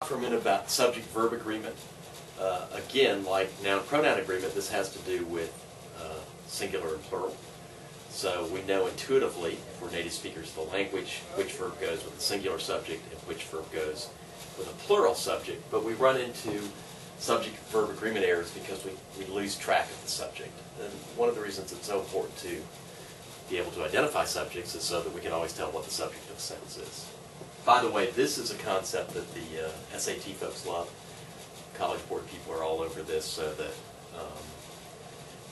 For a minute about subject-verb agreement. Again, like noun-pronoun agreement, this has to do with singular and plural. So we know intuitively, if we're native speakers of the language, which verb goes with a singular subject and which verb goes with a plural subject. But we run into subject-verb agreement errors because we lose track of the subject. And one of the reasons it's so important to be able to identify subjects is so that we can always tell what the subject of a sentence is. By the way, this is a concept that the SAT folks love. College Board people are all over this, so that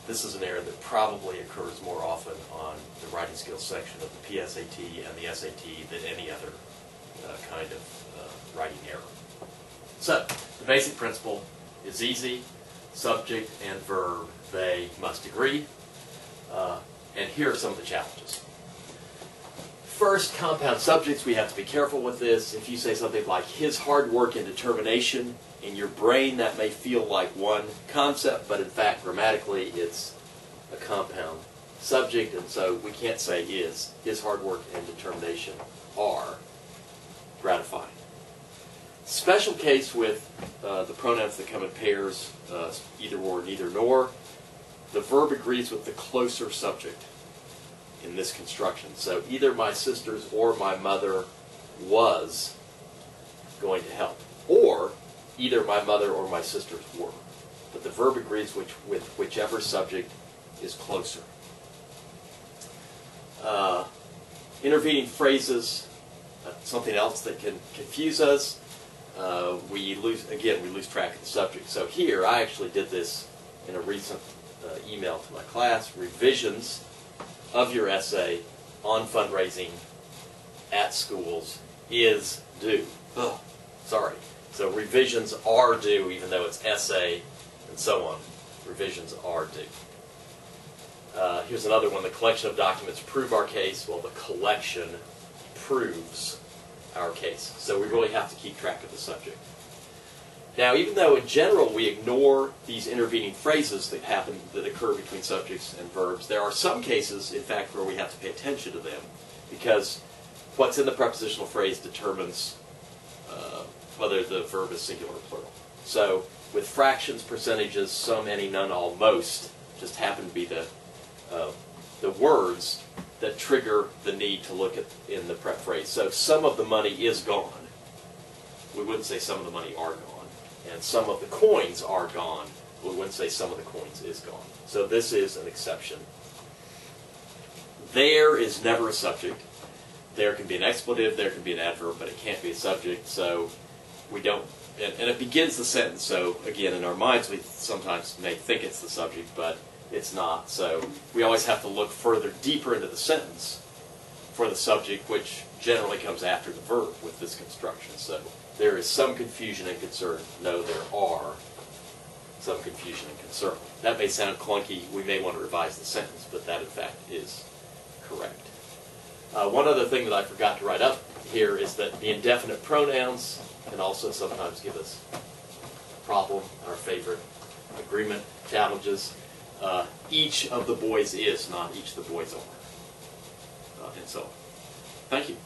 this is an error that probably occurs more often on the writing skills section of the PSAT and the SAT than any other kind of writing error. So, the basic principle is easy. Subject and verb, they must agree. And here are some of the challenges. First, compound subjects, we have to be careful with this. If you say something like his hard work and determination, in your brain that may feel like one concept, but in fact grammatically it's a compound subject, and so we can't say is. His hard work and determination are gratifying. Special case with the pronouns that come in pairs, either or, neither nor. The verb agrees with the closer subject in this construction. So either my sisters or my mother was going to help, or either my mother or my sisters were. But the verb agrees with whichever subject is closer. Intervening phrases, something else that can confuse us. We lose track of the subject. So here, I actually did this in a recent email to my class. Revisions of your essay on fundraising at schools is due. Ugh, sorry. So revisions are due, even though it's essay and so on. Revisions are due. Here's another one. The collection of documents prove our case. Well, the collection proves our case. So we really have to keep track of the subject. Now, even though in general we ignore these intervening phrases that occur between subjects and verbs, there are some cases, in fact, where we have to pay attention to them, because what's in the prepositional phrase determines whether the verb is singular or plural. So with fractions, percentages, some, any, none, all, most just happen to be the words that trigger the need to look at in the prep phrase. So some of the money is gone. We wouldn't say some of the money are gone. And some of the coins are gone. We wouldn't say some of the coins is gone. So this is an exception. There is never a subject. There can be an expletive, there can be an adverb, but it can't be a subject. So we don't, and it begins the sentence. So again, in our minds, we sometimes may think it's the subject, but it's not. So we always have to look further, deeper into the sentence for the subject, which generally comes after the verb with this construction. So there is some confusion and concern. No, there are some confusion and concern. That may sound clunky. We may want to revise the sentence, but that in fact is correct. One other thing that I forgot to write up here is that the indefinite pronouns can also sometimes give us a problem, our favorite agreement challenges. Each of the boys is, not each of the boys are, and so on. Thank you.